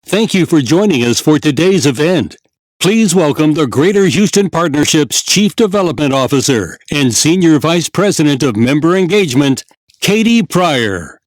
Thank you for joining us for today's event. Please welcome the Greater Houston Partnership's Chief Development Officer and Senior Vice President of Member Engagement, Katie Pryor.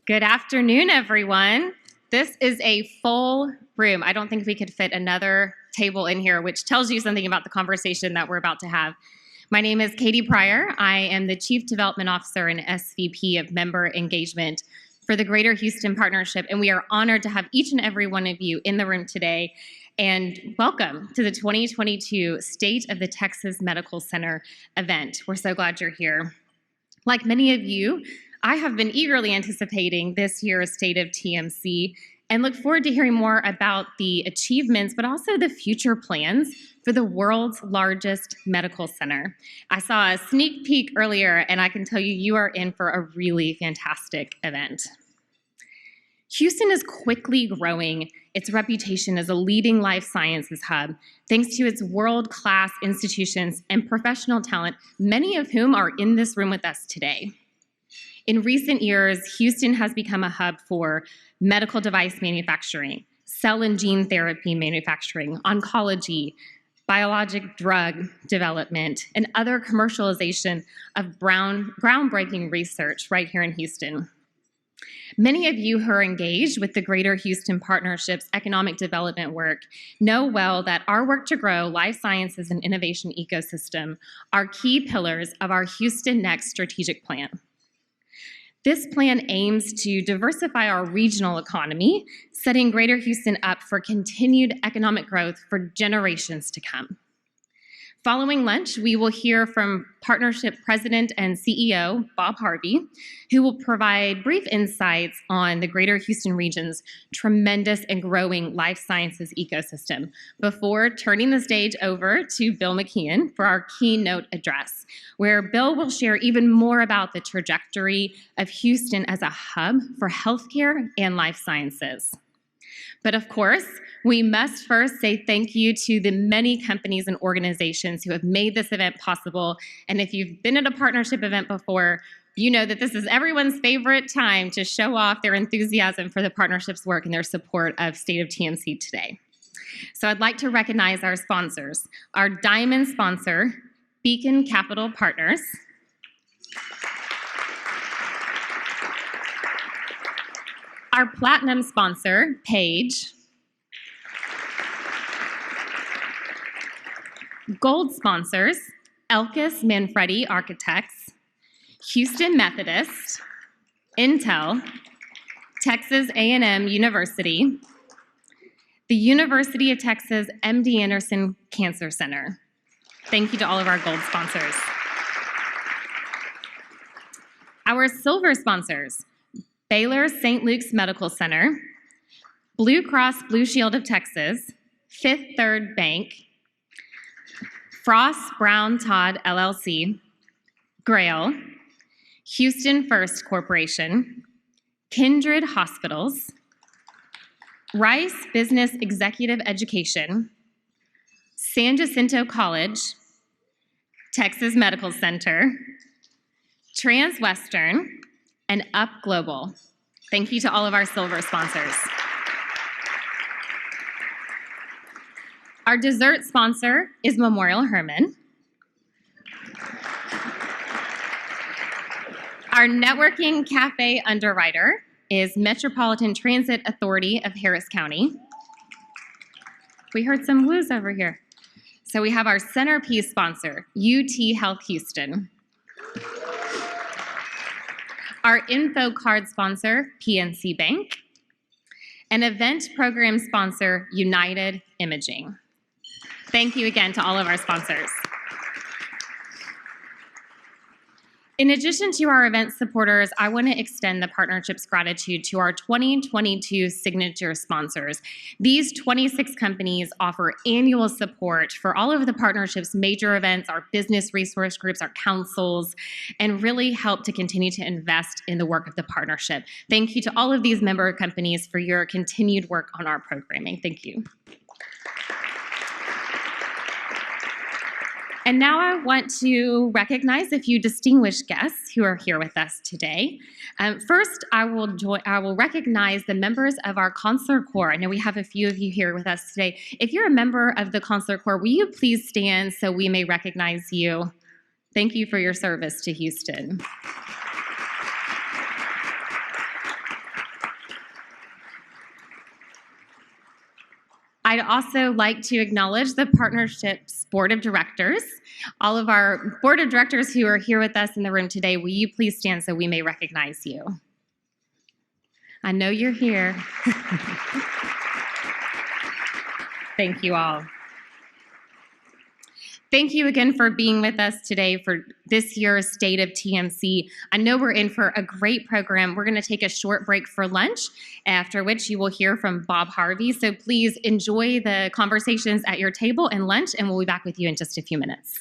Good afternoon, everyone. This is a full room. I don't think we could fit another table in here, which tells you something about the conversation that we're about to have. My name is Katie Pryor. I am the Chief Development Officer and SVP of Member Engagement for the Greater Houston Partnership, and we are honored to have each and every one of you in the room today. And welcome to the 2022 State of the Texas Medical Center event. We're so glad you're here. Like many of you, I have been eagerly anticipating this year's State of TMC and look forward to hearing more about the achievements, but also the future plans for the world's largest medical center. I saw a sneak peek earlier, and I can tell you, you are in for a really fantastic event. Houston is quickly growing its reputation as a leading life sciences hub, thanks to its world-class institutions and professional talent, many of whom are in this room with us today. In recent years, Houston has become a hub for medical device manufacturing, cell and gene therapy manufacturing, oncology, biologic drug development, and other commercialization of groundbreaking research right here in Houston. Many of you who are engaged with the Greater Houston Partnership's economic development work know well that our work to grow life sciences and innovation ecosystem are key pillars of our Houston Next strategic plan. This plan aims to diversify our regional economy, setting Greater Houston up for continued economic growth for generations to come. Following lunch, we will hear from Partnership President and CEO, Bob Harvey, who will provide brief insights on the Greater Houston region's tremendous and growing life sciences ecosystem, before turning the stage over to Bill McKeon for our keynote address, where Bill will share even more about the trajectory of Houston as a hub for healthcare and life sciences. But of course, we must first say thank you to the many companies and organizations who have made this event possible. And if you've been at a partnership event before, you know that this is everyone's favorite time to show off their enthusiasm for the partnership's work and their support of State of TMC today. So I'd like to recognize our sponsors. Our diamond sponsor, Beacon Capital Partners. Our platinum sponsor, Page. Gold sponsors, Elkis Manfredi Architects, Houston Methodist, Intel, Texas A&M University, the University of Texas MD Anderson Cancer Center. Thank you to all of our gold sponsors. Our silver sponsors, Baylor St. Luke's Medical Center, Blue Cross Blue Shield of Texas, Fifth Third Bank, Frost Brown Todd LLC, Grail, Houston First Corporation, Kindred Hospitals, Rice Business Executive Education, San Jacinto College, Texas Medical Center, Transwestern, and Up Global. Thank you to all of our silver sponsors. Our dessert sponsor is Memorial Hermann. Our networking cafe underwriter is Metropolitan Transit Authority of Harris County. We heard some woos over here. So we have our centerpiece sponsor, UT Health Houston. Our info card sponsor, PNC Bank. And event program sponsor, United Imaging. Thank you again to all of our sponsors. In addition to our event supporters, I want to extend the partnership's gratitude to our 2022 signature sponsors. These 26 companies offer annual support for all of the partnership's major events, our business resource groups, our councils, and really help to continue to invest in the work of the partnership. Thank you to all of these member companies for your continued work on our programming. Thank you. And now I want to recognize a few distinguished guests who are here with us today. First, I will recognize the members of our Consular Corps. I know we have a few of you here with us today. If you're a member of the Consular Corps, will you please stand so we may recognize you? Thank you for your service to Houston. I'd also like to acknowledge the partnership's board of directors. All of our board of directors who are here with us in the room today, will you please stand so we may recognize you? I know you're here. Thank you all. Thank you again for being with us today for this year's State of TMC. I know we're in for a great program. We're going to take a short break for lunch, after which you will hear from Bob Harvey. So please enjoy the conversations at your table and lunch, and we'll be back with you in just a few minutes.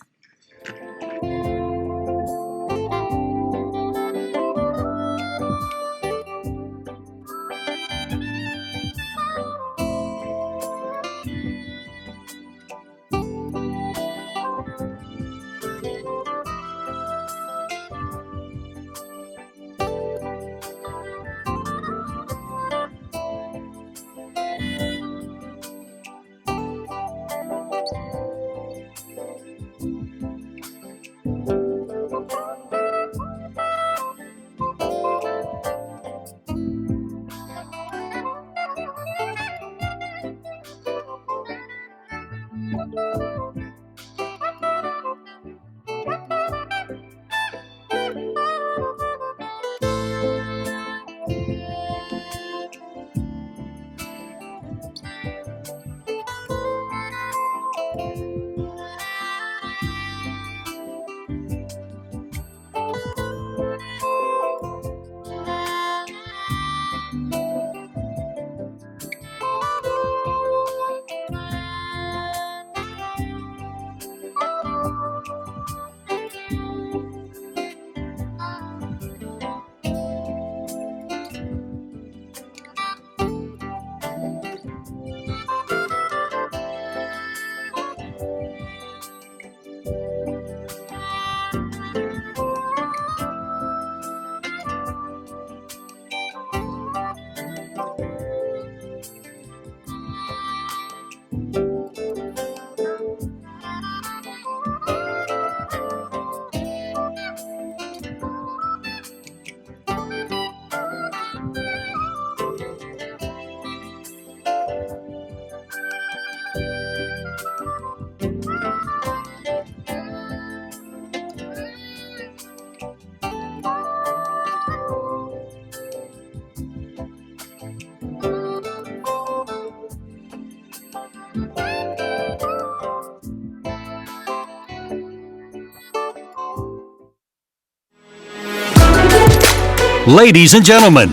Ladies and gentlemen,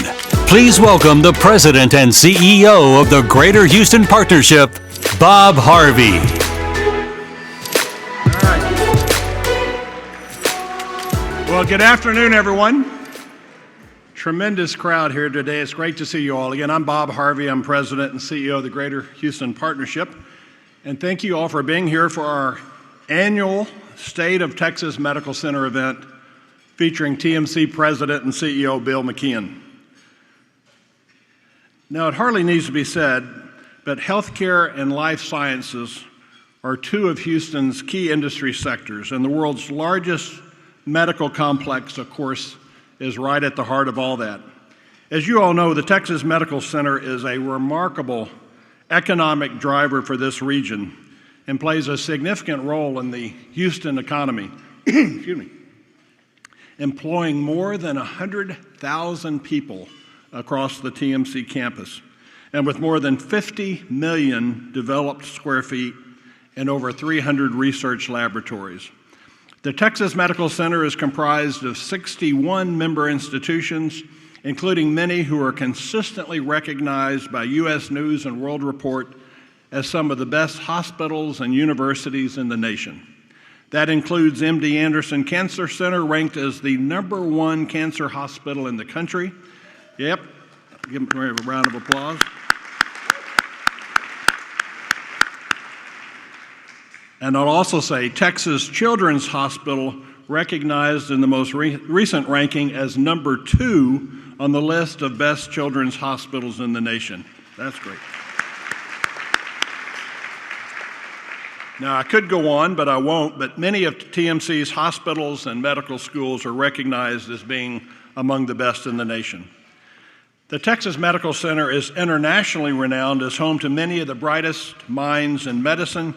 please welcome the President and CEO of the Greater Houston Partnership, Bob Harvey. All right. Well, good afternoon, everyone. Tremendous crowd here today. It's great to see you all. Again, I'm Bob Harvey. I'm President and CEO of the Greater Houston Partnership. And thank you all for being here for our annual State of Texas Medical Center event featuring TMC President and CEO Bill McKeon. Now, it hardly needs to be said, but healthcare and life sciences are two of Houston's key industry sectors, and the world's largest medical complex, of course, is right at the heart of all that. As you all know, the Texas Medical Center is a remarkable economic driver for this region and plays a significant role in the Houston economy. Excuse me. Employing more than 100,000 people across the TMC campus, and with more than 50 million developed square feet and over 300 research laboratories. The Texas Medical Center is comprised of 61 member institutions, including many who are consistently recognized by U.S. News and World Report as some of the best hospitals and universities in the nation. That includes MD Anderson Cancer Center, ranked as the #1 cancer hospital in the country. Yep, give them a round of applause. And I'll also say Texas Children's Hospital recognized in the most recent ranking as number 2 on the list of best children's hospitals in the nation. That's great. Now, I could go on, but I won't, but many of TMC's hospitals and medical schools are recognized as being among the best in the nation. The Texas Medical Center is internationally renowned as home to many of the brightest minds in medicine,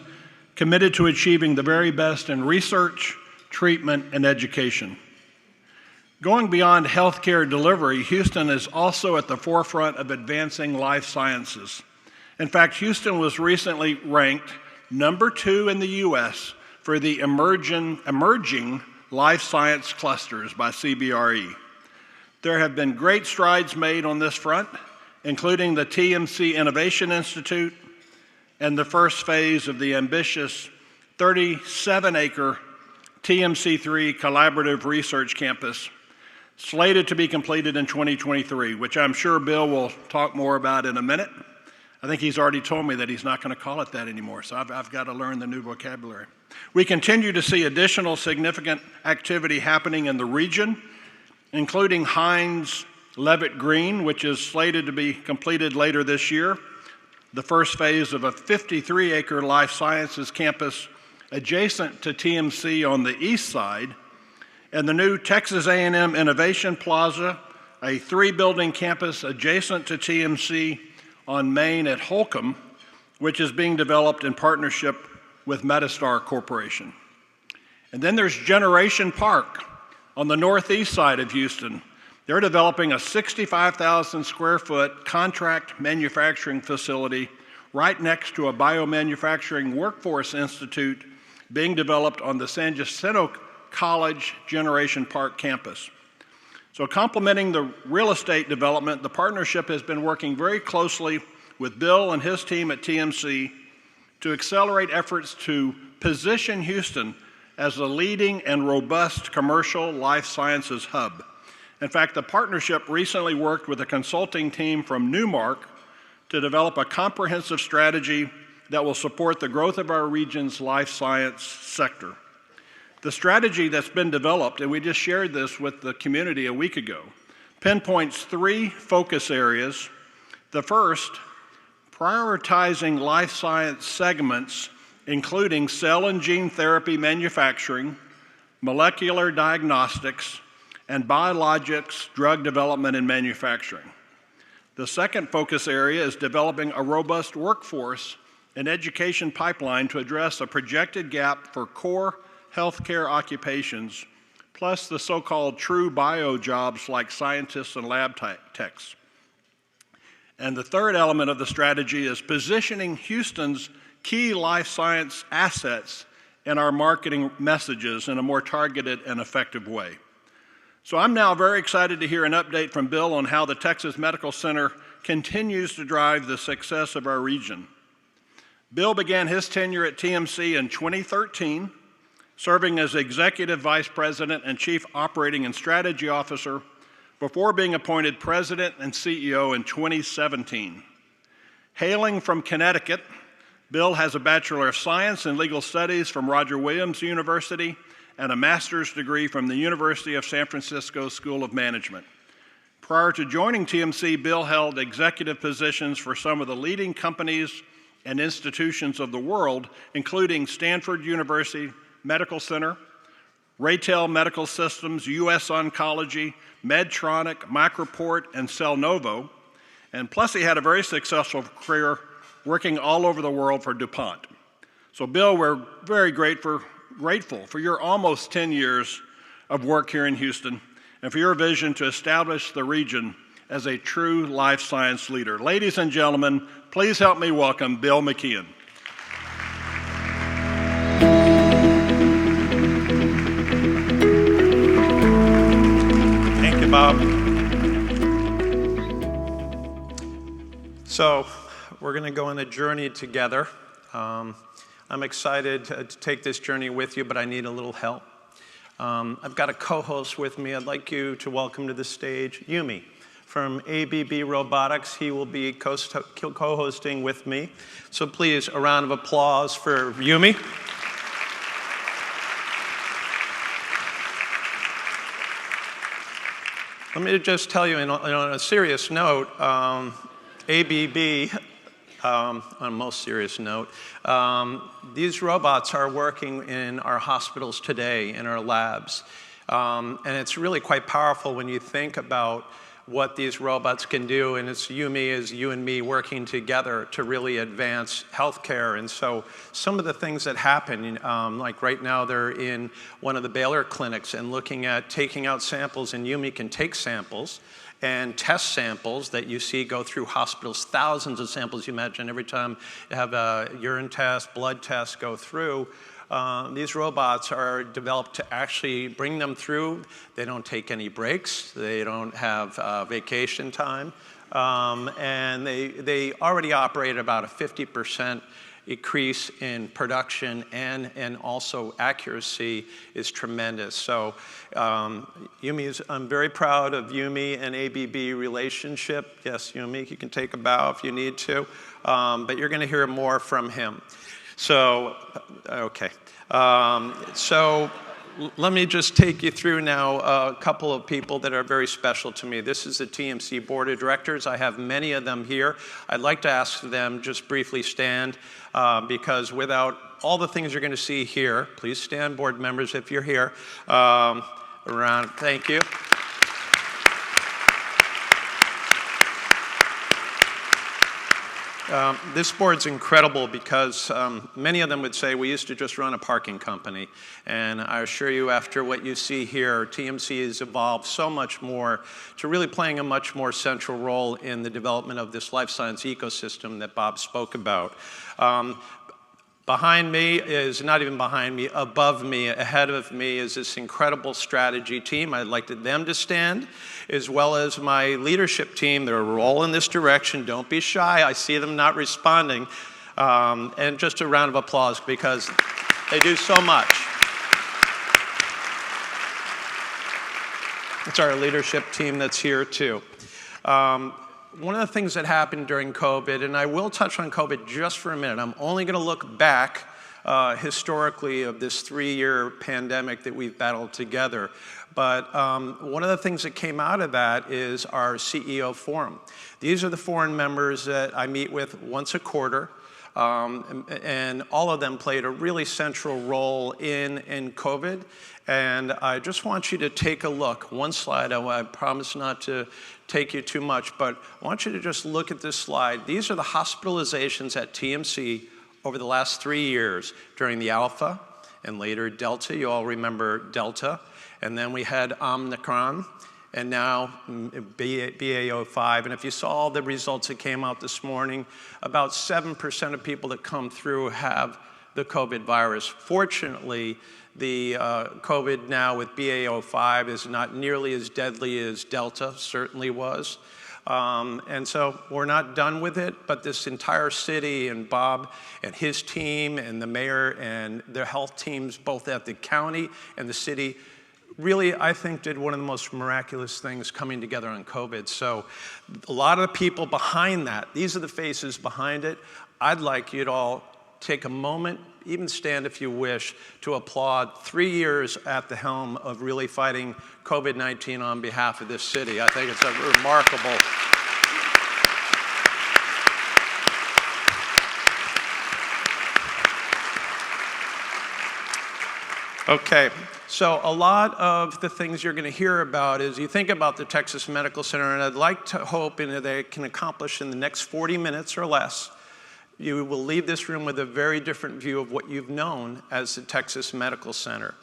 committed to achieving the very best in research, treatment, and education. Going beyond healthcare delivery, Houston is also at the forefront of advancing life sciences. In fact, Houston was recently ranked number 2 in the U.S. for the emerging life science clusters by CBRE. There have been great strides made on this front, including the TMC Innovation Institute and the first phase of the ambitious 37-acre TMC3 Collaborative Research Campus, slated to be completed in 2023, which I'm sure Bill will talk more about in a minute. I think he's already told me that he's not going to call it that anymore, so I've got to learn the new vocabulary. We continue to see additional significant activity happening in the region, including Hines Levitt Green, which is slated to be completed later this year, the first phase of a 53-acre life sciences campus adjacent to TMC on the east side, and the new Texas A&M Innovation Plaza, a 3-building campus adjacent to TMC on Main at Holcomb, which is being developed in partnership with Metastar Corporation. And then there's Generation Park on the northeast side of Houston. They're developing a 65,000 square foot contract manufacturing facility right next to a biomanufacturing workforce institute being developed on the San Jacinto College Generation Park campus. So complementing the real estate development, the partnership has been working very closely with Bill and his team at TMC to accelerate efforts to position Houston as a leading and robust commercial life sciences hub. In fact, the partnership recently worked with a consulting team from Newmark to develop a comprehensive strategy that will support the growth of our region's life science sector. The strategy that's been developed, and we just shared this with the community a week ago, pinpoints 3 focus areas. The first, prioritizing life science segments, including cell and gene therapy manufacturing, molecular diagnostics, and biologics drug development and manufacturing. The second focus area is developing a robust workforce and education pipeline to address a projected gap for core healthcare occupations, plus the so-called true bio jobs like scientists and lab techs. And the third element of the strategy is positioning Houston's key life science assets in our marketing messages in a more targeted and effective way. So I'm now very excited to hear an update from Bill on how the Texas Medical Center continues to drive the success of our region. Bill began his tenure at TMC in 2013, serving as Executive Vice President and Chief Operating and Strategy Officer before being appointed President and CEO in 2017. Hailing from Connecticut, Bill has a Bachelor of Science in Legal Studies from Roger Williams University and a master's degree from the University of San Francisco School of Management. Prior to joining TMC, Bill held executive positions for some of the leading companies and institutions of the world, including Stanford University Medical Center, Raytel Medical Systems, US Oncology, Medtronic, Microport, and Cellnovo. And plus he had a very successful career working all over the world for DuPont. So Bill, we're very grateful for your almost 10 years of work here in Houston and for your vision to establish the region as a true life science leader. Ladies and gentlemen, please help me welcome Bill McKeon. Thank you, Bob. So we're going to go on a journey together. I'm excited to take this journey with you, but I need a little help. I've got a co-host with me. I'd like you to welcome to the stage Yumi from ABB Robotics. He will be co-hosting with me. So please, a round of applause for Yumi. Let me just tell you, on a serious note, ABB, on a most serious note, these robots are working in our hospitals today, in our labs. And it's really quite powerful when you think about what these robots can do, and it's you and me working together to really advance healthcare. And so some of the things that happen, like right now they're in one of the Baylor clinics and looking at taking out samples, and Yumi can take samples and test samples that you see go through hospitals, thousands of samples. You imagine every time you have a urine test, blood test go through. These robots are developed to actually bring them through. They don't take any breaks. They don't have vacation time. And they already operate about a 50% increase in production, and also accuracy is tremendous. So I'm very proud of Yumi and ABB relationship. Yes, Yumi, you can take a bow if you need to. But you're going to hear more from him. So, okay. So let me just take you through now a couple of people that are very special to me. This is the TMC Board of Directors. I have many of them here. I'd like to ask them just briefly stand, because without all the things you're going to see here, please stand, board members, if you're here. Thank you. This board's incredible because many of them would say, we used to just run a parking company. And I assure you, after what you see here, TMC has evolved so much more to really playing a much more central role in the development of this life science ecosystem that Bob spoke about. Behind me is, not even behind me, above me, ahead of me is this incredible strategy team. I'd like them to stand, as well as my leadership team. They're all in this direction. Don't be shy. I see them not responding. And just a round of applause because they do so much. It's our leadership team that's here too. One of the things that happened during COVID, and I will touch on COVID just for a minute. I'm only going to look back historically of this 3-year pandemic that we've battled together. But one of the things that came out of that is our CEO forum. These are the foreign members that I meet with once a quarter. And all of them played a really central role in COVID. And I just want you to take a look. One slide, I promise not to take you too much, but I want you to just look at this slide. These are the hospitalizations at TMC over the last 3 years during the Alpha and later Delta. You all remember Delta. And then we had Omicron, and now BA.05. And if you saw all the results that came out this morning, about 7% of people that come through have the COVID virus. Fortunately, the COVID now with BA.05 is not nearly as deadly as Delta certainly was. And so we're not done with it, but this entire city and Bob and his team and the mayor and their health teams, both at the county and the city, really, I think, did one of the most miraculous things coming together on COVID. So a lot of the people behind that, these are the faces behind it. I'd like you to all take a moment, even stand if you wish, to applaud 3 years at the helm of really fighting COVID-19 on behalf of this city. I think it's a remarkable. Okay, so a lot of the things you're going to hear about is you think about the Texas Medical Center, and I'd like to hope that they can accomplish in the next 40 minutes or less. You will leave this room with a very different view of what you've known as the Texas Medical Center.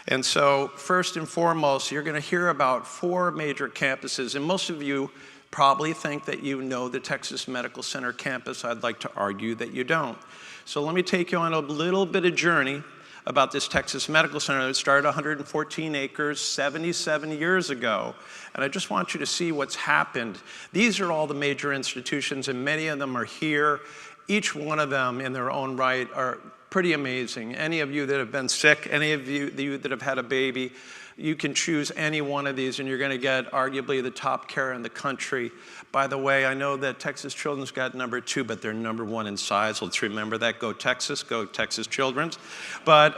And so first and foremost, you're going to hear about 4 major campuses, and most of you probably think that you know the Texas Medical Center campus. I'd like to argue that you don't. So let me take you on a little bit of journey about this Texas Medical Center that started 114 acres 77 years ago. And I just want you to see what's happened. These are all the major institutions, and many of them are here. Each one of them in their own right are pretty amazing. Any of you that have been sick, any of you that have had a baby, You can choose any one of these and you're gonna get arguably the top care in the country. By the way, I know that Texas Children's got number 2, but they're number 1 in size. Let's remember that. Go Texas Children's. But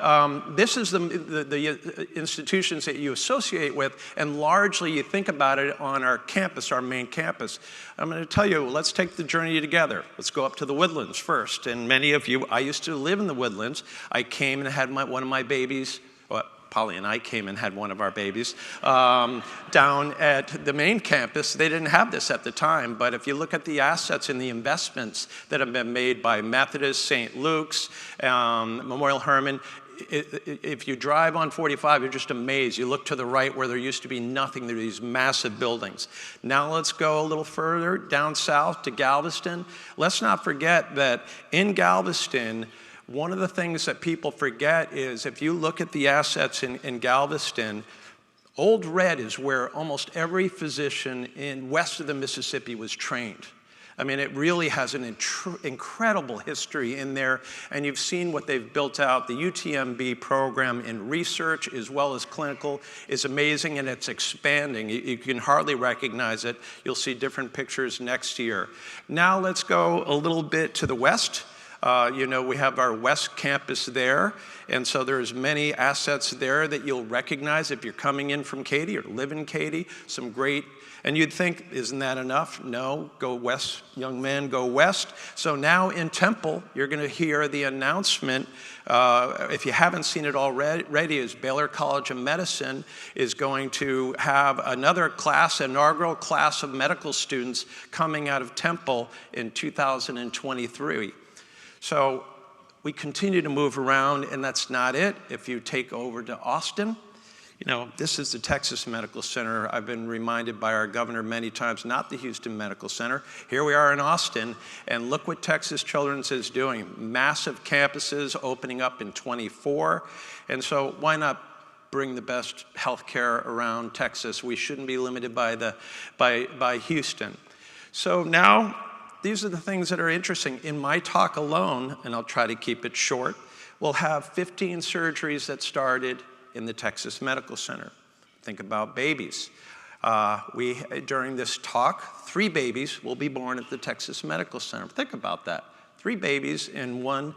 this is the institutions that you associate with, and largely you think about it on our campus, our main campus. I'm gonna tell you, let's take the journey together. Let's go up to the Woodlands first. And many of you, I used to live in the Woodlands. I came and had one of my babies, well, Polly and I came and had one of our babies down at the main campus. They didn't have this at the time, but if you look at the assets and the investments that have been made by Methodist, St. Luke's, Memorial Hermann, if you drive on 45, you're just amazed. You look to the right where there used to be nothing. There are these massive buildings. Now let's go a little further down south to Galveston. Let's not forget that in Galveston, one of the things that people forget is if you look at the assets in Galveston, Old Red is where almost every physician in west of the Mississippi was trained. I mean, it really has an incredible history in there, and you've seen what they've built out. The UTMB program in research as well as clinical is amazing, and it's expanding. You can hardly recognize it. You'll see different pictures next year. Now let's go a little bit to the west. You know, we have our West Campus there, and so there's many assets there that you'll recognize if you're coming in from Katy or live in Katy. Some great, and you'd think, isn't that enough? No, go west, young man, go west. So now in Temple, you're gonna hear the announcement, if you haven't seen it already, is Baylor College of Medicine is going to have another class, inaugural class of medical students coming out of Temple in 2023. So we continue to move around, and that's not it. If you take over to Austin, you know, this is the Texas Medical Center. I've been reminded by our governor many times, not the Houston Medical Center. Here we are in Austin, and look what Texas Children's is doing. Massive campuses opening up in 24, and so why not bring the best healthcare around Texas? We shouldn't be limited by Houston. So now, these are the things that are interesting. In my talk alone, and I'll try to keep it short, we'll have 15 surgeries that started in the Texas Medical Center. Think about babies. During this talk, 3 babies will be born at the Texas Medical Center. Think about that. 3 babies in one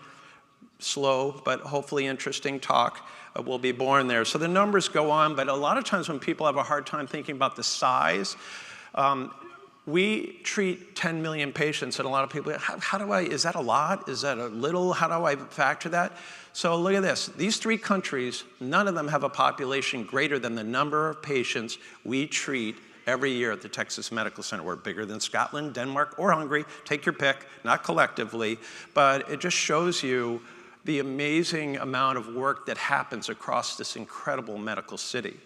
slow but hopefully interesting talk will be born there. So the numbers go on, but a lot of times when people have a hard time thinking about the size, we treat 10 million patients, and a lot of people, is that a lot? Is that a little? How do I factor that? So look at this. These 3 countries, none of them have a population greater than the number of patients we treat every year at the Texas Medical Center. We're bigger than Scotland, Denmark, or Hungary. Take your pick, not collectively, but it just shows you the amazing amount of work that happens across this incredible medical city.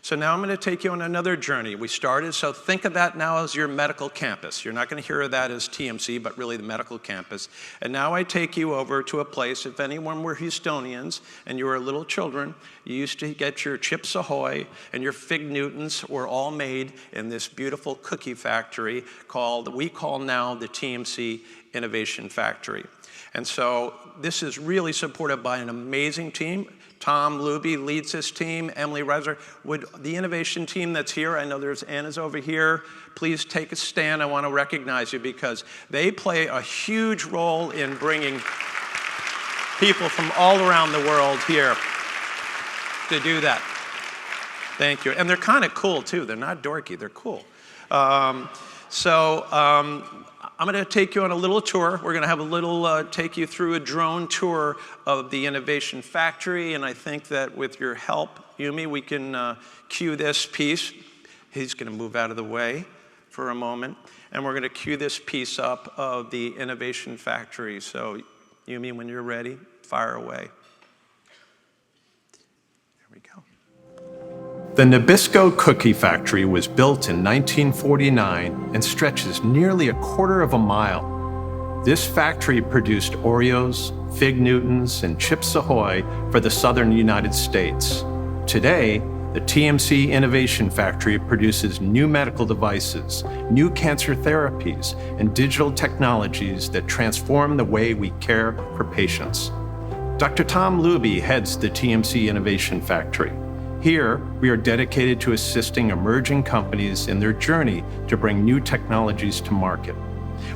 So now I'm going to take you on another journey. We started, so think of that now as your medical campus. You're not going to hear of that as TMC, but really the medical campus. And now I take you over to a place, if anyone were Houstonians and you were little children, you used to get your Chips Ahoy and your Fig Newtons were all made in this beautiful cookie factory we call now the TMC Innovation Factory. And so this is really supported by an amazing team. Tom Luby leads this team, Emily Reiser. Would the innovation team that's here, I know there's Anna's over here, please take a stand. I want to recognize you because they play a huge role in bringing people from all around the world here to do that. Thank you. And they're kind of cool too. They're not dorky, they're cool. I'm going to take you on a little tour. We're going to have a little, take you through a drone tour of the Innovation Factory, and I think that with your help, Yumi, we can cue this piece. He's going to move out of the way for a moment, and we're going to cue this piece up of the Innovation Factory. So, Yumi, when you're ready, fire away. There we go. The Nabisco Cookie Factory was built in 1949 and stretches nearly a quarter of a mile. This factory produced Oreos, Fig Newtons, and Chips Ahoy for the southern United States. Today, the TMC Innovation Factory produces new medical devices, new cancer therapies, and digital technologies that transform the way we care for patients. Dr. Tom Luby heads the TMC Innovation Factory. Here, we are dedicated to assisting emerging companies in their journey to bring new technologies to market.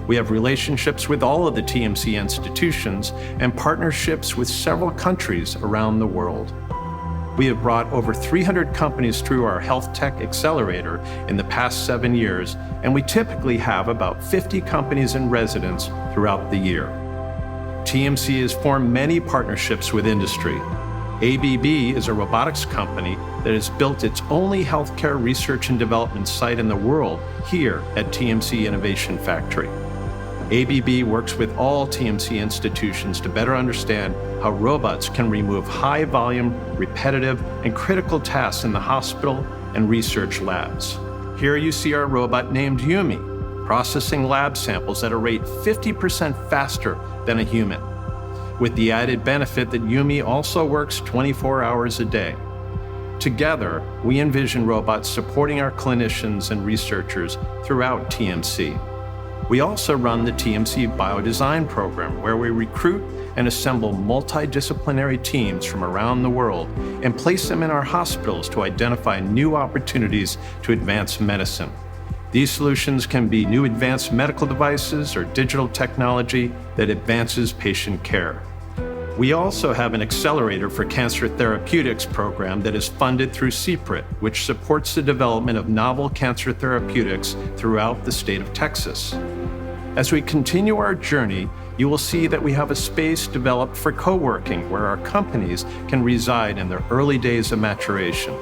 We have relationships with all of the TMC institutions and partnerships with several countries around the world. We have brought over 300 companies through our Health Tech Accelerator in the past 7 years, and we typically have about 50 companies in residence throughout the year. TMC has formed many partnerships with industry. ABB is a robotics company that has built its only healthcare research and development site in the world here at TMC Innovation Factory. ABB works with all TMC institutions to better understand how robots can remove high-volume, repetitive, and critical tasks in the hospital and research labs. Here you see our robot named Yumi, processing lab samples at a rate 50% faster than a human, with the added benefit that Yumi also works 24 hours a day. Together, we envision robots supporting our clinicians and researchers throughout TMC. We also run the TMC Biodesign program, where we recruit and assemble multidisciplinary teams from around the world and place them in our hospitals to identify new opportunities to advance medicine. These solutions can be new advanced medical devices or digital technology that advances patient care. We also have an accelerator for cancer therapeutics program that is funded through CPRIT, which supports the development of novel cancer therapeutics throughout the state of Texas. As we continue our journey, you will see that we have a space developed for co-working where our companies can reside in their early days of maturation.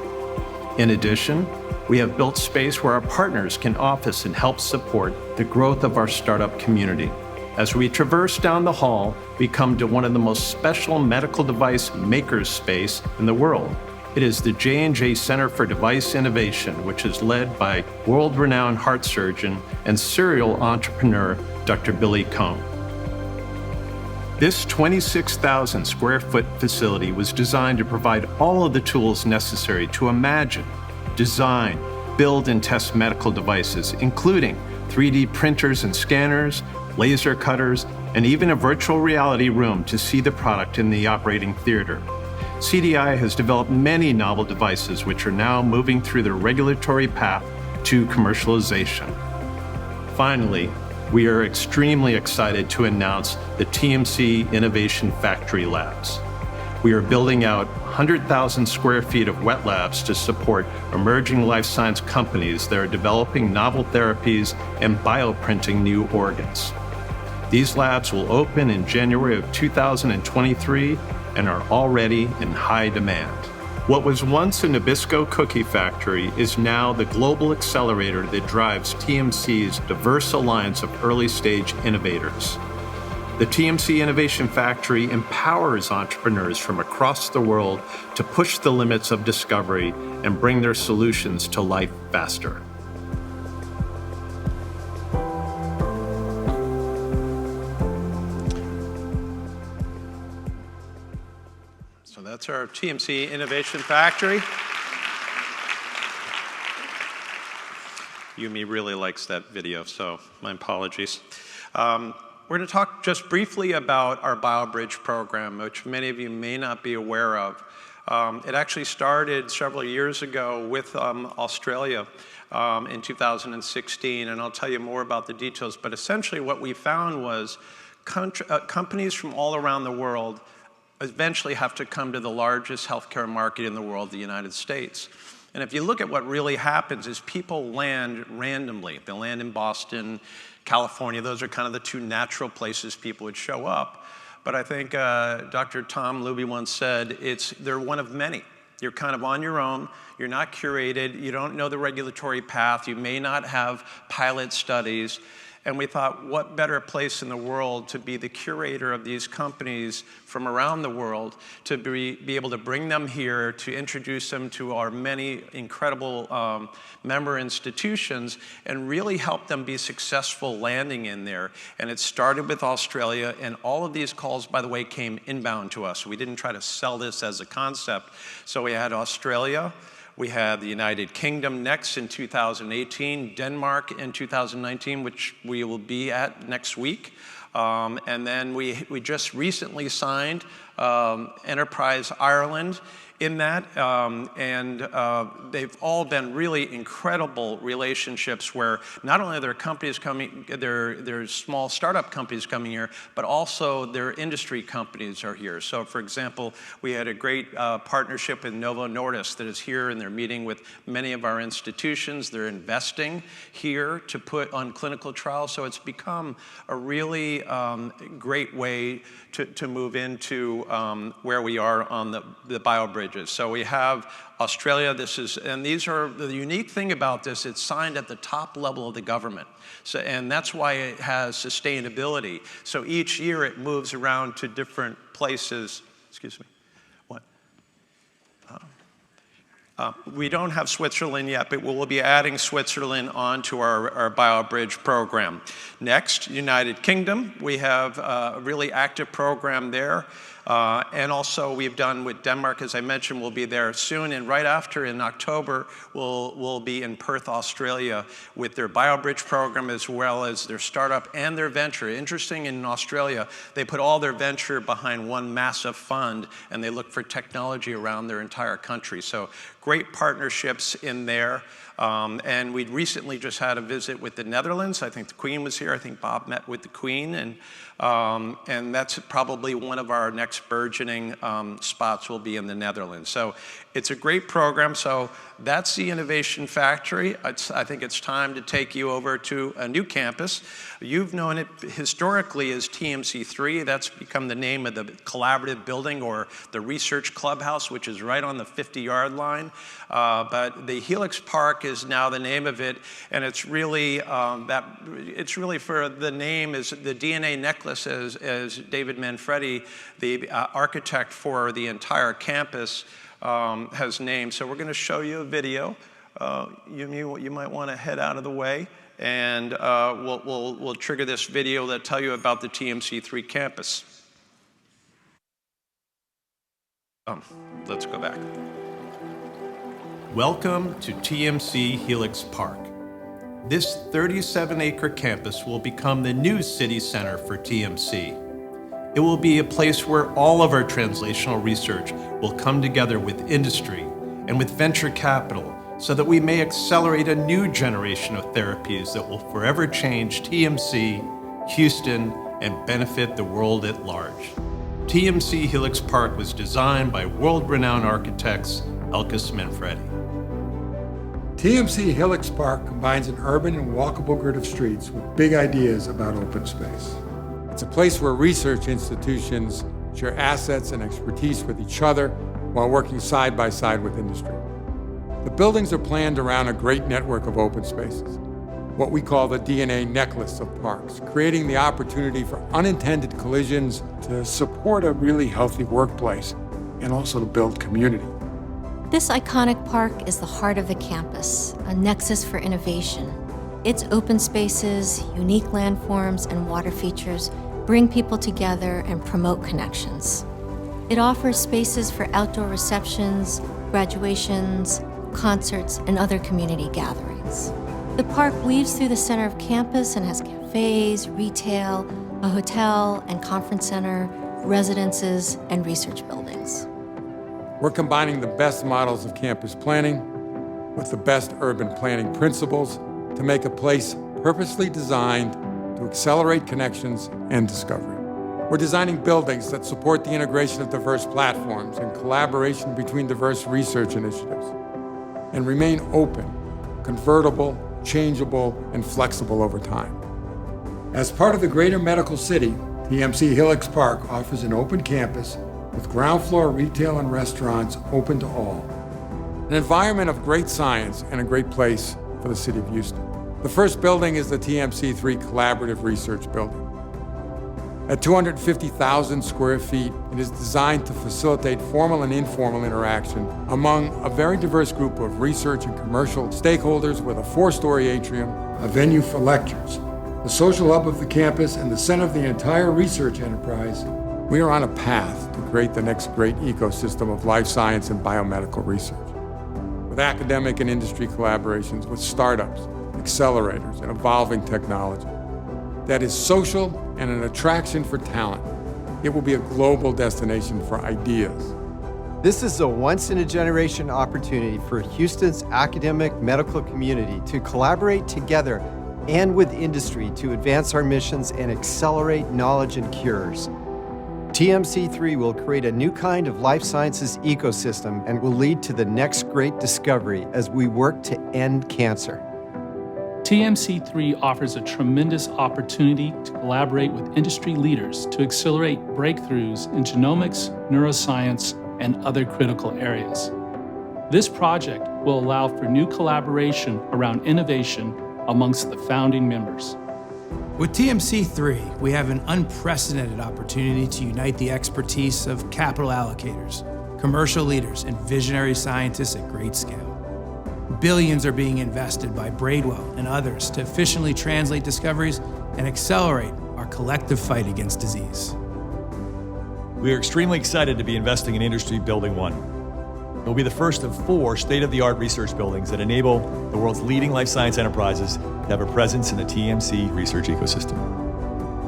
In addition, we have built space where our partners can office and help support the growth of our startup community. As we traverse down the hall, we come to one of the most special medical device makers space in the world. It is the J&J Center for Device Innovation, which is led by world-renowned heart surgeon and serial entrepreneur, Dr. Billy Cohn. This 26,000 square foot facility was designed to provide all of the tools necessary to imagine, design, build, and test medical devices, including 3D printers and scanners, laser cutters, and even a virtual reality room to see the product in the operating theater. CDI has developed many novel devices which are now moving through the regulatory path to commercialization. Finally, we are extremely excited to announce the TMC Innovation Factory Labs. We are building out 100,000 square feet of wet labs to support emerging life science companies that are developing novel therapies and bioprinting new organs. These labs will open in January of 2023 and are already in high demand. What was once a Nabisco cookie factory is now the global accelerator that drives TMC's diverse alliance of early-stage innovators. The TMC Innovation Factory empowers entrepreneurs from across the world to push the limits of discovery and bring their solutions to life faster. So that's our TMC Innovation Factory. Yumi really likes that video, so my apologies. We're going to talk just briefly about our biobridge program, which many of you may not be aware of. It actually started several years ago with Australia in 2016, and I'll tell you more about the details. But essentially what we found was companies from all around the world eventually have to come to the largest healthcare market in the world, the United States. And if you look at what really happens is people land randomly. They land in Boston, California. Those are kind of the two natural places people would show up. But I think Dr. Tom Luby once said, they're one of many. You're kind of on your own. You're not curated. You don't know the regulatory path. You may not have pilot studies. And we thought, what better place in the world to be the curator of these companies from around the world, to be able to bring them here, to introduce them to our many incredible member institutions, and really help them be successful landing in there. And it started with Australia, and all of these calls, by the way, came inbound to us. We didn't try to sell this as a concept. So we had Australia. We had the United Kingdom next in 2018, Denmark in 2019, which we will be at next week. And then we just recently signed Enterprise Ireland in that, they've all been really incredible relationships where not only are there companies coming, there's small startup companies coming here, but also their industry companies are here. So for example, we had a great partnership with Novo Nordisk that is here, and they're meeting with many of our institutions. They're investing here to put on clinical trials. So it's become a really great way to move into where we are on the biobridges. So we have Australia, these are, the unique thing about this, it's signed at the top level of the government. So, and that's why it has sustainability. So each year it moves around to different places. Excuse me, what? We don't have Switzerland yet, but we'll be adding Switzerland onto our biobridge program. Next, United Kingdom. We have a really active program there. And also we've done with Denmark, as I mentioned, we'll be there soon. And right after, in October, we'll be in Perth, Australia with their biobridge program as well as their startup and their venture. Interesting, in Australia, they put all their venture behind one massive fund, and they look for technology around their entire country. So great partnerships in there. And we recently just had a visit with the Netherlands. I think the Queen was here. I think Bob met with the Queen. And that's probably one of our next burgeoning spots will be in the Netherlands. So it's a great program. So that's the Innovation Factory. I think it's time to take you over to a new campus. You've known it historically as TMC3. That's become the name of the collaborative building, or the research clubhouse, which is right on the 50-yard line. But the Helix Park is now the name of it, and it's really it's really for the name is the DNA necklace, as David Manfredi, the architect for the entire campus, has named. So we're going to show you a video. You might want to head out of the way, and we'll trigger this video that tell you about the TMC3 campus. Let's go back. Welcome to TMC Helix Park. This 37-acre campus will become the new city center for TMC. It will be a place where all of our translational research will come together with industry and with venture capital, so that we may accelerate a new generation of therapies that will forever change TMC, Houston, and benefit the world at large. TMC Helix Park was designed by world-renowned architects Elkis Manfredi. TMC Helix Park combines an urban and walkable grid of streets with big ideas about open space. It's a place where research institutions share assets and expertise with each other while working side by side with industry. The buildings are planned around a great network of open spaces, what we call the DNA necklace of parks, creating the opportunity for unintended collisions to support a really healthy workplace and also to build community. This iconic park is the heart of the campus, a nexus for innovation. Its open spaces, unique landforms, and water features bring people together and promote connections. It offers spaces for outdoor receptions, graduations, concerts, and other community gatherings. The park weaves through the center of campus and has cafes, retail, a hotel and conference center, residences, and research buildings. We're combining the best models of campus planning with the best urban planning principles to make a place purposely designed to accelerate connections and discovery. We're designing buildings that support the integration of diverse platforms and collaboration between diverse research initiatives, and remain open, convertible, changeable, and flexible over time. As part of the greater medical city, TMC Helix Park offers an open campus with ground floor retail and restaurants open to all. An environment of great science and a great place for the city of Houston. The first building is the TMC3 Collaborative Research Building. At 250,000 square feet, it is designed to facilitate formal and informal interaction among a very diverse group of research and commercial stakeholders, with a 4-story atrium, a venue for lectures, the social hub of the campus, and the center of the entire research enterprise. We are on a path to create the next great ecosystem of life science and biomedical research, with academic and industry collaborations with startups, accelerators, and evolving technology that is social and an attraction for talent, It will be a global destination for ideas. This is a once-in-a-generation opportunity for Houston's academic medical community to collaborate together and with industry to advance our missions and accelerate knowledge and cures. TMC3 will create a new kind of life sciences ecosystem and will lead to the next great discovery as we work to end cancer. TMC3 offers a tremendous opportunity to collaborate with industry leaders to accelerate breakthroughs in genomics, neuroscience, and other critical areas. This project will allow for new collaboration around innovation amongst the founding members. With TMC3, we have an unprecedented opportunity to unite the expertise of capital allocators, commercial leaders, and visionary scientists at great scale. Billions are being invested by Braidwell and others to efficiently translate discoveries and accelerate our collective fight against disease. We are extremely excited to be investing in Industry Building 1. It will be the first of 4 state-of-the-art research buildings that enable the world's leading life science enterprises to have a presence in the TMC research ecosystem.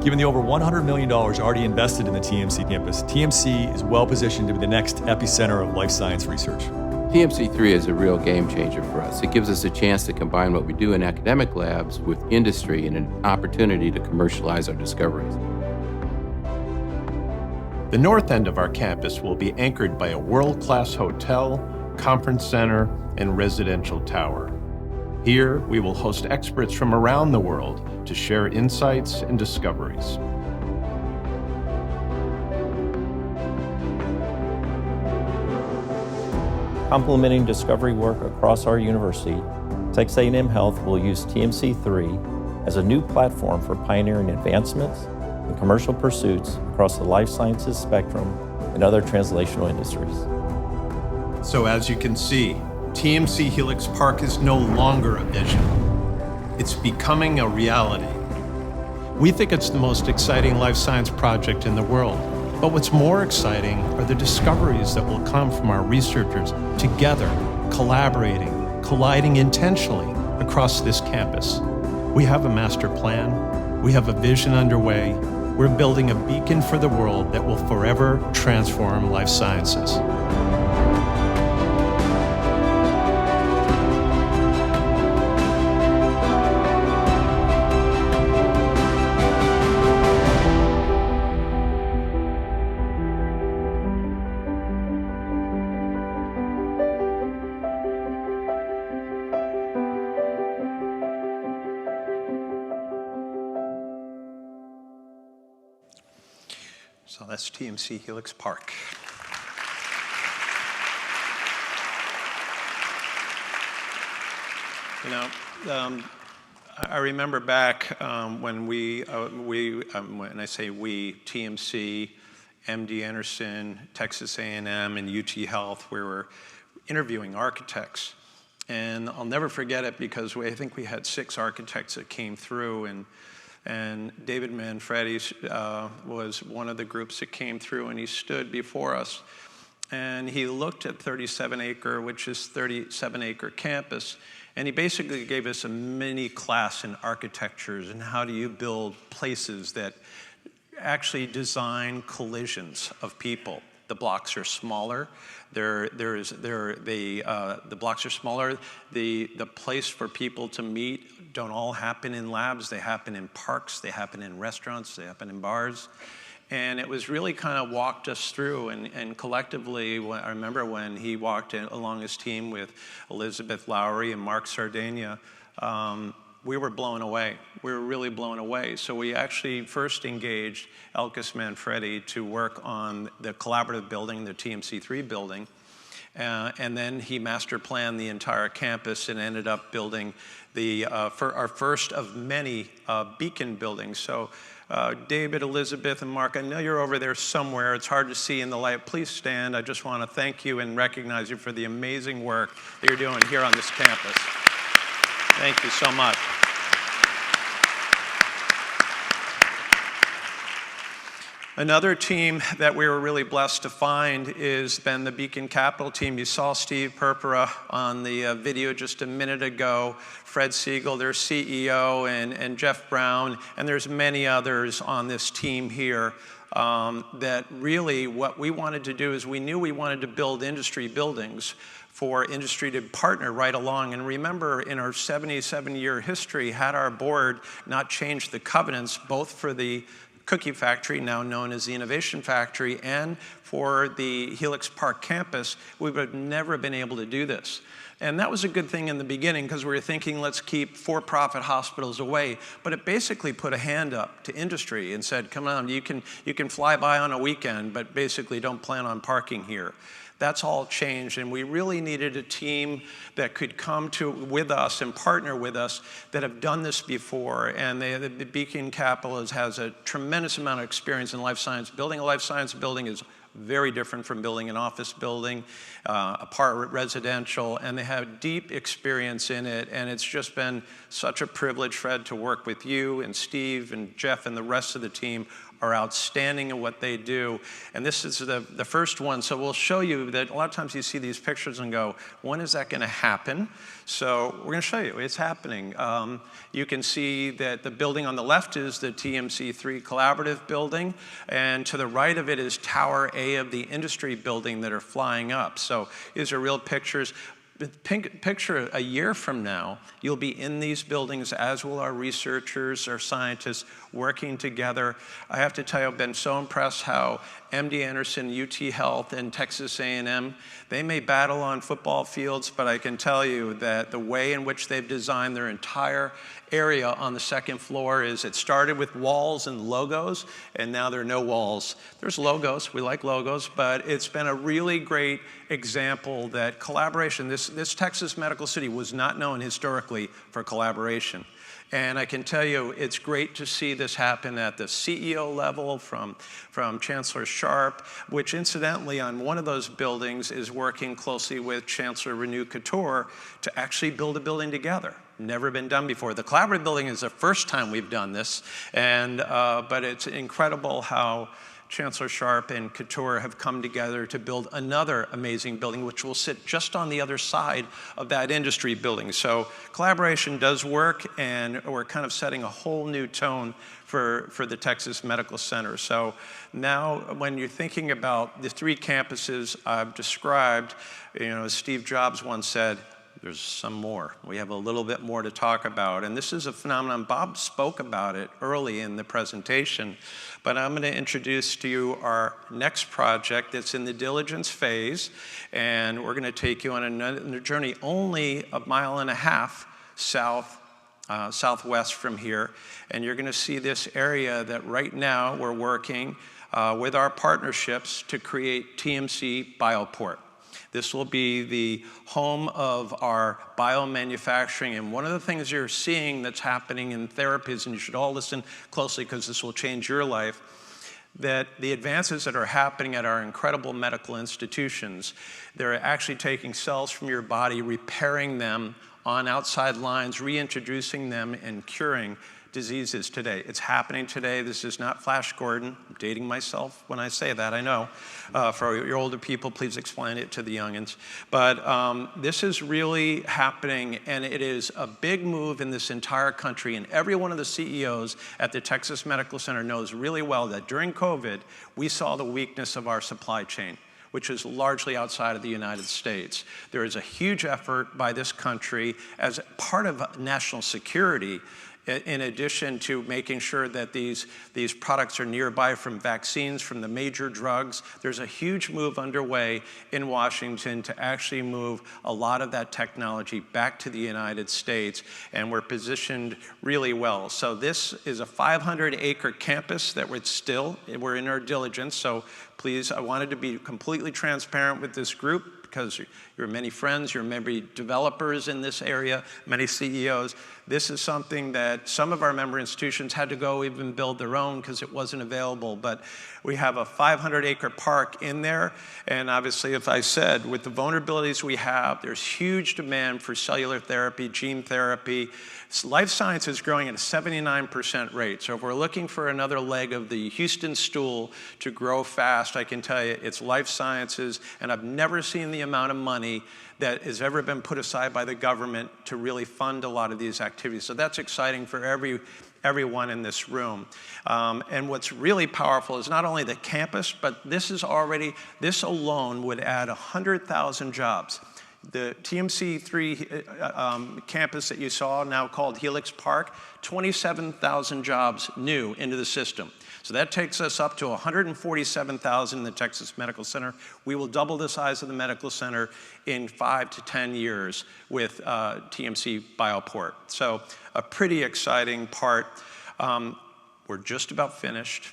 Given the over $100 million already invested in the TMC campus, TMC is well positioned to be the next epicenter of life science research. TMC3 is a real game changer for us. It gives us a chance to combine what we do in academic labs with industry and an opportunity to commercialize our discoveries. The north end of our campus will be anchored by a world-class hotel, conference center, and residential tower. Here, we will host experts from around the world to share insights and discoveries. Complementing discovery work across our university, Texas A&M Health will use TMC3 as a new platform for pioneering advancements and commercial pursuits across the life sciences spectrum and other translational industries. So as you can see, TMC Helix Park is no longer a vision. It's becoming a reality. We think it's the most exciting life science project in the world. But what's more exciting are the discoveries that will come from our researchers together, collaborating, colliding intentionally across this campus. We have a master plan. We have a vision underway. We're building a beacon for the world that will forever transform life sciences. So that's TMC Helix Park. You know, I remember back when when I say we, TMC, MD Anderson, Texas A&M, and UT Health, we were interviewing architects. And I'll never forget it because I think we had 6 architects that came through, and David Manfredi was one of the groups that came through, and he stood before us. And he looked at 37-acre, which is 37-acre campus, and he basically gave us a mini class in architectures and how do you build places that actually design collisions of people. The blocks are smaller. The blocks are smaller. The place for people to meet don't all happen in labs. They happen in parks. They happen in restaurants. They happen in bars. And it was really kind of walked us through. And collectively, I remember when he walked along his team with Elizabeth Lowry and Mark Sardania, we were blown away. We were really blown away. So we actually first engaged Elkis Manfredi to work on the collaborative building, the TMC3 building. And then he master planned the entire campus and ended up building for our first of many beacon buildings. So David, Elizabeth, and Mark, I know you're over there somewhere. It's hard to see in the light. Please stand. I just want to thank you and recognize you for the amazing work that you're doing here on this campus. Thank you so much. Another team that we were really blessed to find is been the Beacon Capital team. You saw Steve Purpura on the video just a minute ago, Fred Siegel, their CEO, and Jeff Brown, and there's many others on this team here. that really what we wanted to do is we knew we wanted to build industry buildings for industry to partner right along. And remember, in our 77-year history, had our board not changed the covenants, both for the Cookie Factory, now known as the Innovation Factory, and for the Helix Park campus, we would have never been able to do this. And that was a good thing in the beginning because we were thinking, let's keep for-profit hospitals away. But it basically put a hand up to industry and said, come on, you can fly by on a weekend, but basically don't plan on parking here. That's all changed, and we really needed a team that could come with us and partner with us that have done this before. And the Beacon Capital has a tremendous amount of experience in life science. Building a life science building is very different from building an office building, apartment residential, and they have deep experience in it. And it's just been such a privilege, Fred, to work with you and Steve and Jeff and the rest of the team are outstanding at what they do. And this is the first one. So we'll show you that a lot of times you see these pictures and go, when is that going to happen? So we're going to show you. It's happening. You can see that the building on the left is the TMC3 collaborative building, and to the right of it is Tower A of the industry building that are flying up. So these are real pictures. Picture a year from now, you'll be in these buildings, as will our researchers, our scientists, working together. I have to tell you, I've been so impressed how MD Anderson, UT Health, and Texas A&M, they may battle on football fields, but I can tell you that the way in which they've designed their entire area on the second floor is it started with walls and logos, and now there are no walls. There's logos, we like logos, but it's been a really great example that collaboration, this Texas medical city was not known historically for collaboration. And I can tell you, it's great to see this happen at the CEO level from Chancellor Sharp, which incidentally on one of those buildings is working closely with Chancellor Renu Khator to actually build a building together. Never been done before. The collaborative building is the first time we've done this, and but it's incredible how Chancellor Sharp and Couture have come together to build another amazing building, which will sit just on the other side of that industry building. So collaboration does work, and we're kind of setting a whole new tone for the Texas Medical Center. So now when you're thinking about the three campuses I've described, you know, as Steve Jobs once said, there's some more. We have a little bit more to talk about. And this is a phenomenon. Bob spoke about it early in the presentation, but I'm going to introduce to you our next project that's in the diligence phase. And we're going to take you on a journey only 1.5 miles southwest from here. And you're going to see this area that right now we're working with our partnerships to create TMC Bioport. This will be the home of our biomanufacturing. And one of the things you're seeing that's happening in therapies, and you should all listen closely because this will change your life, that the advances that are happening at our incredible medical institutions, they're actually taking cells from your body, repairing them on outside lines, reintroducing them, and curing diseases today. It's happening today. This is not Flash Gordon. I'm dating myself when I say that, I know. For your older people, please explain it to the youngins. But this is really happening, and it is a big move in this entire country. And every one of the CEOs at the Texas Medical Center knows really well that during COVID, we saw the weakness of our supply chain, which is largely outside of the United States. There is a huge effort by this country as part of national security, in addition to making sure that these products are nearby, from vaccines, from the major drugs. There's a huge move underway in Washington to actually move a lot of that technology back to the United States, and we're positioned really well. So this is a 500-acre campus that we're in our diligence, so please, I wanted to be completely transparent with this group because you're many friends, you're many developers in this area, many CEOs. This is something that some of our member institutions had to go even build their own because it wasn't available. But we have a 500-acre park in there. And obviously, if I said, with the vulnerabilities we have, there's huge demand for cellular therapy, gene therapy. Life science is growing at a 79% rate. So if we're looking for another leg of the Houston stool to grow fast, I can tell you it's life sciences. And I've never seen the amount of money that has ever been put aside by the government to really fund a lot of these activities. So that's exciting for every everyone in this room. And what's really powerful is not only the campus, but this alone would add 100,000 jobs. The TMC3 campus that you saw, now called Helix Park, 27,000 jobs new into the system. So that takes us up to 147,000 in the Texas Medical Center. We will double the size of the medical center in 5 to 10 years with TMC Bioport. So a pretty exciting part. We're just about finished.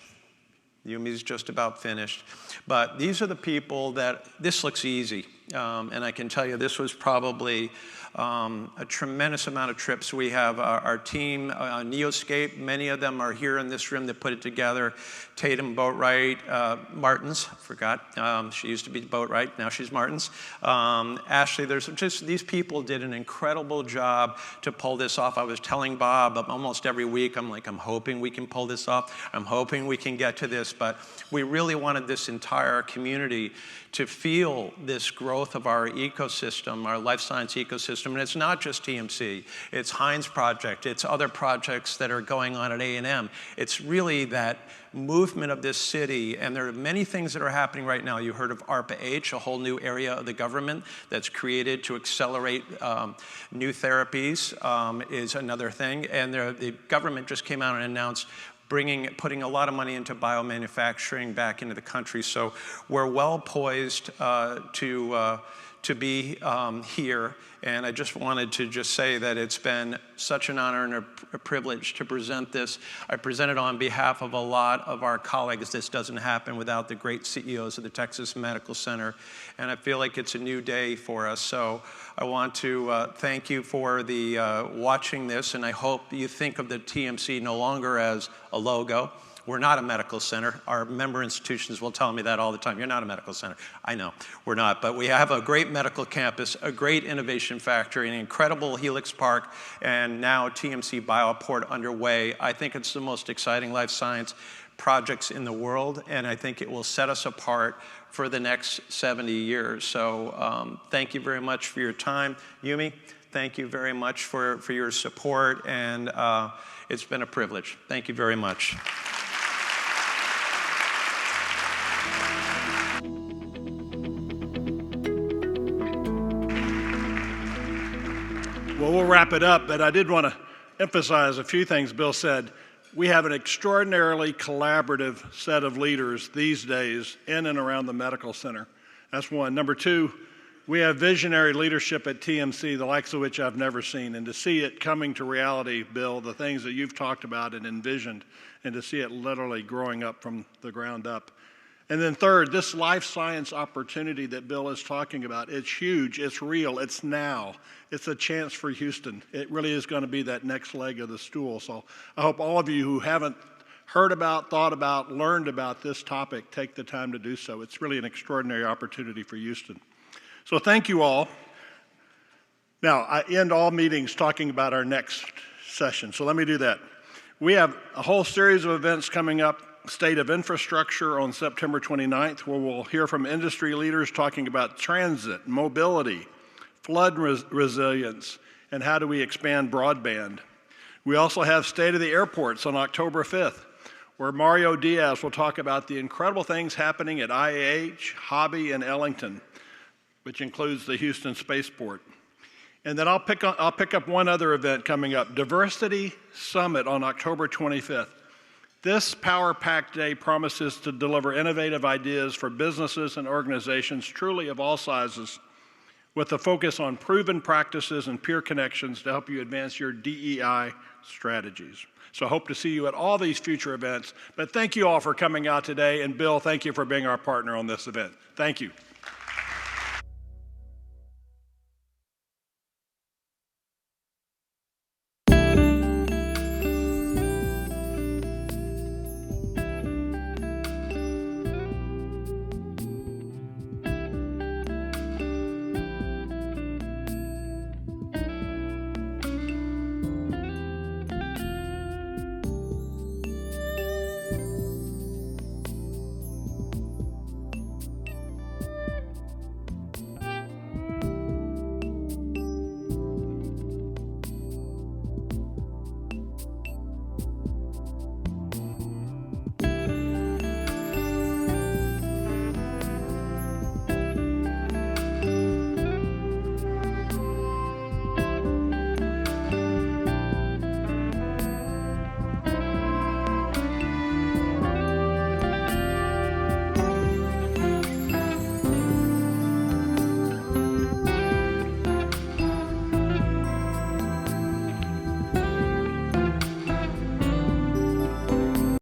Yumi's just about finished. But these are the people that, this looks easy. And I can tell you this was probably a tremendous amount of trips. We have our team, Neoscape, many of them are here in this room that put it together. Tatum Boatwright, Martins, forgot, she used to be Boatwright, now she's Martins. Ashley, there's just, these people did an incredible job to pull this off. I was telling Bob almost every week, I'm hoping we can pull this off. I'm hoping we can get to this, but we really wanted this entire community to feel this growth of our ecosystem, our life science ecosystem. And it's not just TMC, it's Heinz Project, it's other projects that are going on at A&M. It's really that movement of this city, and there are many things that are happening right now. You heard of ARPA-H, a whole new area of the government that's created to accelerate new therapies is another thing. And the government just came out and announced putting a lot of money into biomanufacturing back into the country. So we're well poised to be here. And I just wanted to just say that it's been such an honor and a privilege to present this. I present it on behalf of a lot of our colleagues. This doesn't happen without the great CEOs of the Texas Medical Center. And I feel like it's a new day for us. So I want to thank you for watching this. And I hope you think of the TMC no longer as a logo. We're not a medical center. Our member institutions will tell me that all the time. You're not a medical center. I know, we're not. But we have a great medical campus, a great innovation factory, an incredible Helix Park, and now TMC Bioport underway. I think it's the most exciting life science projects in the world, and I think it will set us apart for the next 70 years. So thank you very much for your time. Yumi, thank you very much for your support, and it's been a privilege. Thank you very much. Well, we'll wrap it up, but I did want to emphasize a few things Bill said. We have an extraordinarily collaborative set of leaders these days in and around the medical center. That's one. Number two, we have visionary leadership at TMC, the likes of which I've never seen. And to see it coming to reality, Bill, the things that you've talked about and envisioned, and to see it literally growing up from the ground up. And then third, this life science opportunity that Bill is talking about, it's huge, it's real, it's now. It's a chance for Houston. It really is going to be that next leg of the stool. So I hope all of you who haven't heard about, thought about, learned about this topic, take the time to do so. It's really an extraordinary opportunity for Houston. So thank you all. Now, I end all meetings talking about our next session, so let me do that. We have a whole series of events coming up. State of Infrastructure on September 29th, where we'll hear from industry leaders talking about transit, mobility, flood resilience, and how do we expand broadband. We also have State of the Airports on October 5th, where Mario Diaz will talk about the incredible things happening at IAH, Hobby, and Ellington, which includes the Houston Spaceport. And then I'll pick up one other event coming up, Diversity Summit on October 25th. This power-packed day promises to deliver innovative ideas for businesses and organizations truly of all sizes, with a focus on proven practices and peer connections to help you advance your DEI strategies. So I hope to see you at all these future events. But thank you all for coming out today. And Bill, thank you for being our partner on this event. Thank you.